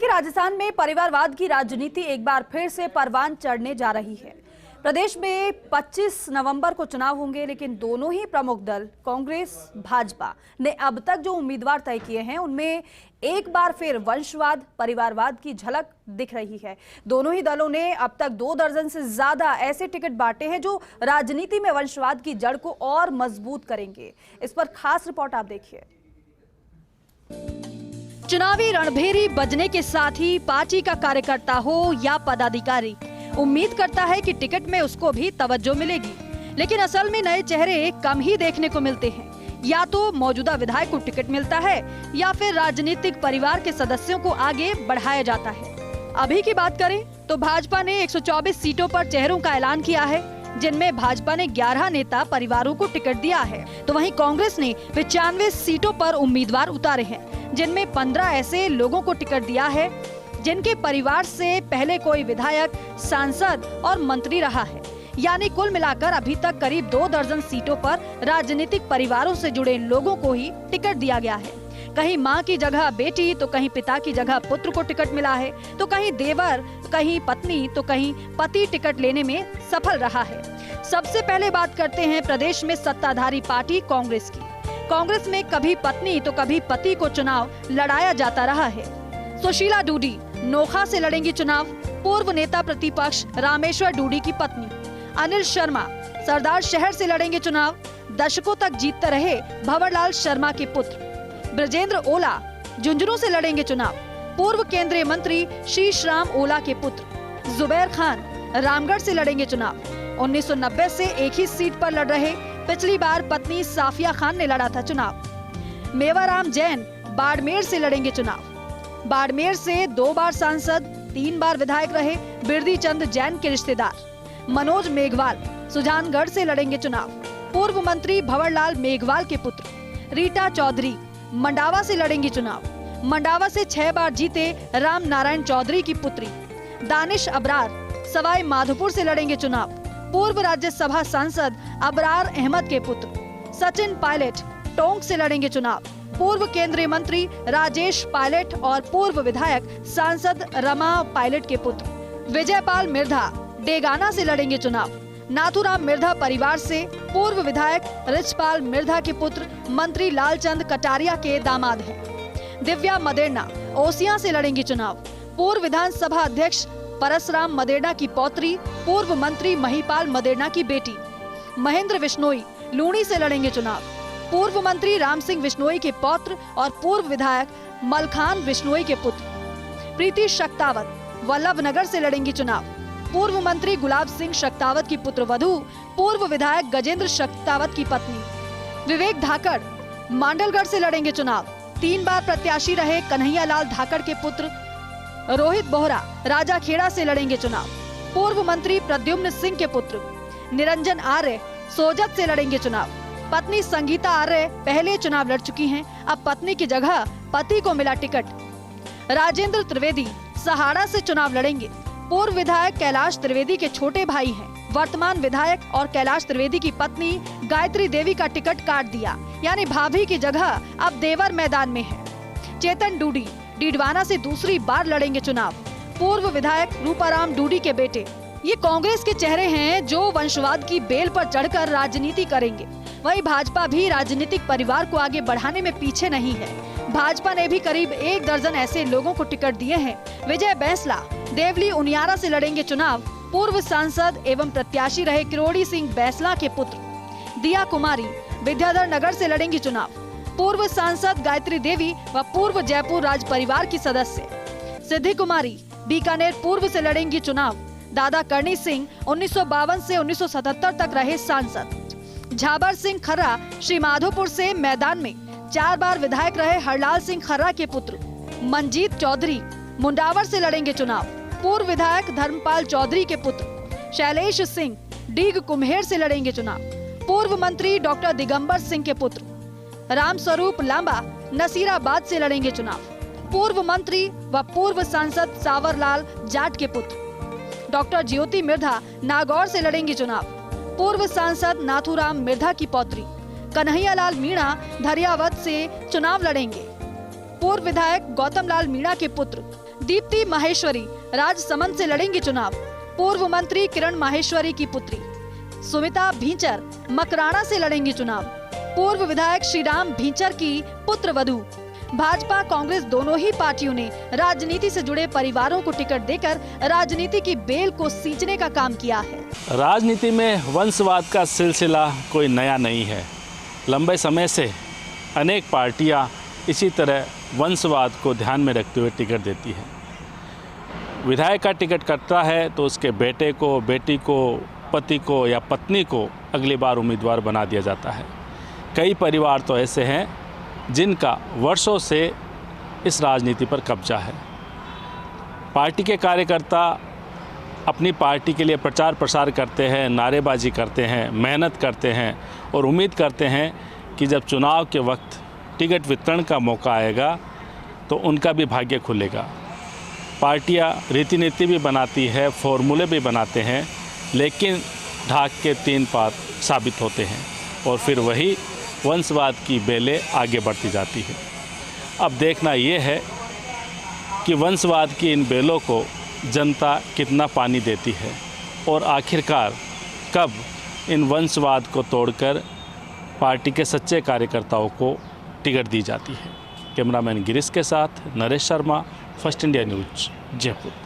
कि राजस्थान में परिवारवाद की राजनीति एक बार फिर से परवान चढ़ने जा रही है। प्रदेश में 25 नवंबर को चुनाव होंगे, लेकिन दोनों ही प्रमुख दल कांग्रेस भाजपा ने अब तक जो उम्मीदवार तय किए हैं उनमें एक बार फिर वंशवाद परिवारवाद की झलक दिख रही है। दोनों ही दलों ने अब तक 2 दर्जन से ज्यादा ऐसे टिकट बांटे हैं जो राजनीति में वंशवाद की जड़ को और मजबूत करेंगे। इस पर खास रिपोर्ट आप देखिए। चुनावी रणभेरी बजने के साथ ही पार्टी का कार्यकर्ता हो या पदाधिकारी उम्मीद करता है कि टिकट में उसको भी तवज्जो मिलेगी, लेकिन असल में नए चेहरे कम ही देखने को मिलते हैं। या तो मौजूदा विधायक को टिकट मिलता है या फिर राजनीतिक परिवार के सदस्यों को आगे बढ़ाया जाता है। अभी की बात करें तो भाजपा ने 124 सीटों पर चेहरों का ऐलान किया है, जिनमें भाजपा ने 11 नेता परिवारों को टिकट दिया है, तो वहीं कांग्रेस ने 95 सीटों पर उम्मीदवार उतारे हैं, जिनमें 15 ऐसे लोगों को टिकट दिया है जिनके परिवार से पहले कोई विधायक, सांसद और मंत्री रहा है। यानी कुल मिलाकर अभी तक करीब 2 दर्जन सीटों पर राजनीतिक परिवारों से जुड़े लोगों को ही टिकट दिया गया है। कहीं मां की जगह बेटी, तो कहीं पिता की जगह पुत्र को टिकट मिला है, तो कहीं देवर, कहीं पत्नी, तो कहीं पति टिकट लेने में सफल रहा है। सबसे पहले बात करते हैं प्रदेश में सत्ताधारी पार्टी कांग्रेस की। कांग्रेस में कभी पत्नी तो कभी पति को चुनाव लड़ाया जाता रहा है। सुशीला डूडी नोखा से लड़ेंगी चुनाव। पूर्व नेता प्रतिपक्ष रामेश्वर डूडी की पत्नी। अनिल शर्मा सरदार शहर से लड़ेंगे चुनाव। दशकों तक जीतते रहे भंवरलाल शर्मा के पुत्र। ब्रजेंद्र ओला झुंझुनू से लड़ेंगे चुनाव। पूर्व केंद्रीय मंत्री शीश राम ओला के पुत्र। जुबैर खान रामगढ़ से लड़ेंगे चुनाव। 1990 से एक ही सीट पर लड़ रहे, पिछली बार पत्नी साफिया खान ने लड़ा था चुनाव। मेवाराम जैन बाड़मेर से लड़ेंगे चुनाव। बाड़मेर से 2 बार सांसद, 3 बार विधायक रहे बिरदी चंद जैन के रिश्तेदार। मनोज मेघवाल सुजानगढ़ से लड़ेंगे चुनाव। पूर्व मंत्री भंवरलाल मेघवाल के पुत्र। रीटा चौधरी मंडावा से लड़ेंगी चुनाव। मंडावा से 6 बार जीते राम नारायण चौधरी की पुत्री। दानिश अबरार सवाई माधोपुर से लड़ेंगे चुनाव। पूर्व राज्यसभा सांसद अबरार अहमद के पुत्र। सचिन पायलट टोंक से लड़ेंगे चुनाव। पूर्व केंद्रीय मंत्री राजेश पायलट और पूर्व विधायक सांसद रमा पायलट के पुत्र। विजयपाल मिर्धा डेगाना से लड़ेंगे चुनाव। नाथुराम मिर्धा परिवार से पूर्व विधायक रिचपाल मिर्धा के पुत्र मंत्री लालचंद कटारिया के दामाद हैं। दिव्या मदेरना ओसिया से लड़ेंगी चुनाव। पूर्व विधानसभा अध्यक्ष परसराम मदेरना की पौत्री, पूर्व मंत्री महिपाल मदेरना की बेटी। महेंद्र बिश्नोई लूणी से लड़ेंगे चुनाव। पूर्व मंत्री राम सिंह बिश्नोई के पौत्र और पूर्व विधायक मलखान बिश्नोई के पुत्र। प्रीति शक्तावत वल्लभनगर से लड़ेंगी चुनाव। पूर्व मंत्री गुलाब सिंह शक्तावत की पुत्र वधू, पूर्व विधायक गजेंद्र शक्तावत की पत्नी। विवेक धाकड़ मांडलगढ़ से लड़ेंगे चुनाव। 3 बार प्रत्याशी रहे कन्हैयालाल धाकड़ के पुत्र। रोहित बोहरा राजाखेड़ा से लड़ेंगे चुनाव। पूर्व मंत्री प्रद्युम्न सिंह के पुत्र। निरंजन आर्य सोजत से लड़ेंगे चुनाव। पत्नी संगीता आर्य पहले चुनाव लड़ चुकी हैं, अब पत्नी की जगह पति को मिला टिकट। राजेंद्र त्रिवेदी सहाड़ा से चुनाव लड़ेंगे। पूर्व विधायक कैलाश त्रिवेदी के छोटे भाई हैं। वर्तमान विधायक और कैलाश त्रिवेदी की पत्नी गायत्री देवी का टिकट काट दिया, यानी भाभी की जगह अब देवर मैदान में है। चेतन डूडी डीडवाना से दूसरी बार लड़ेंगे चुनाव। पूर्व विधायक रूपाराम डूडी के बेटे। ये कांग्रेस के चेहरे हैं जो वंशवाद की बेल पर चढ़कर राजनीति करेंगे। वहीं भाजपा भी राजनीतिक परिवार को आगे बढ़ाने में पीछे नहीं है। भाजपा ने भी करीब 1 दर्जन ऐसे लोगों को टिकट दिए हैं। विजय बैंसला देवली उनियारा से लड़ेंगे चुनाव। पूर्व सांसद एवं प्रत्याशी रहे किरोड़ी सिंह बैंसला के पुत्र। दिया कुमारी विद्याधर नगर से लड़ेंगी चुनाव। पूर्व सांसद गायत्री देवी व पूर्व जयपुर राज परिवार की सदस्य। सिद्धि कुमारी बीकानेर पूर्व से लड़ेंगी चुनाव। दादा करणी सिंह 1952 से 1977 तक रहे सांसद। झाबर सिंह खर्रा श्री माधोपुर से मैदान में 4 बार विधायक रहे हरलाल सिंह खर्रा के पुत्र। मंजीत चौधरी मुंडावर से लड़ेंगे चुनाव। पूर्व विधायक धर्मपाल चौधरी के पुत्र। शैलेश सिंह डीग कुम्हेर से लड़ेंगे चुनाव। पूर्व मंत्री डॉक्टर दिगंबर सिंह के पुत्र। राम स्वरूप लांबा नसीराबाद से लड़ेंगे चुनाव। पूर्व मंत्री व पूर्व सांसद सावरलाल जाट के पुत्र। डॉक्टर ज्योति मिर्धा नागौर से लड़ेंगी चुनाव। पूर्व सांसद नाथुराम मिर्धा की पौत्री। कन्हैयालाल मीणा धरियावद से चुनाव लड़ेंगे। पूर्व विधायक गौतम लाल मीणा के पुत्र। दीप्ति माहेश्वरी राजसमंद से लड़ेंगी चुनाव। पूर्व मंत्री किरण माहेश्वरी की पुत्री सुमिता भींचर मकराना से लड़ेंगी चुनाव। पूर्व विधायक श्रीराम भींचर की पुत्र वधू। भाजपा कांग्रेस दोनों ही पार्टियों ने राजनीति से जुड़े परिवारों को टिकट देकर राजनीति की बेल को सींचने का काम किया है। राजनीति में वंशवाद का सिलसिला कोई नया नहीं है। लंबे समय से अनेक पार्टियां इसी तरह वंशवाद को ध्यान में रखते हुए टिकट देती है। विधायक का टिकट कटता है तो उसके बेटे को, बेटी को, पति को या पत्नी को अगली बार उम्मीदवार बना दिया जाता है। कई परिवार तो ऐसे हैं जिनका वर्षों से इस राजनीति पर कब्जा है। पार्टी के कार्यकर्ता अपनी पार्टी के लिए प्रचार प्रसार करते हैं, नारेबाजी करते हैं, मेहनत करते हैं और उम्मीद करते हैं कि जब चुनाव के वक्त टिकट वितरण का मौका आएगा तो उनका भी भाग्य खुलेगा। पार्टियां रीति नीति भी बनाती है, फॉर्मूले भी बनाते हैं, लेकिन ढाक के 3 पात साबित होते हैं और फिर वही वंशवाद की बेलें आगे बढ़ती जाती है। अब देखना ये है कि वंशवाद की इन बेलों को जनता कितना पानी देती है और आखिरकार कब इन वंशवाद को तोड़कर पार्टी के सच्चे कार्यकर्ताओं को टिकट दी जाती है। कैमरामैन गिरीश के साथ Naresh Sharma, first India news, Jaipur.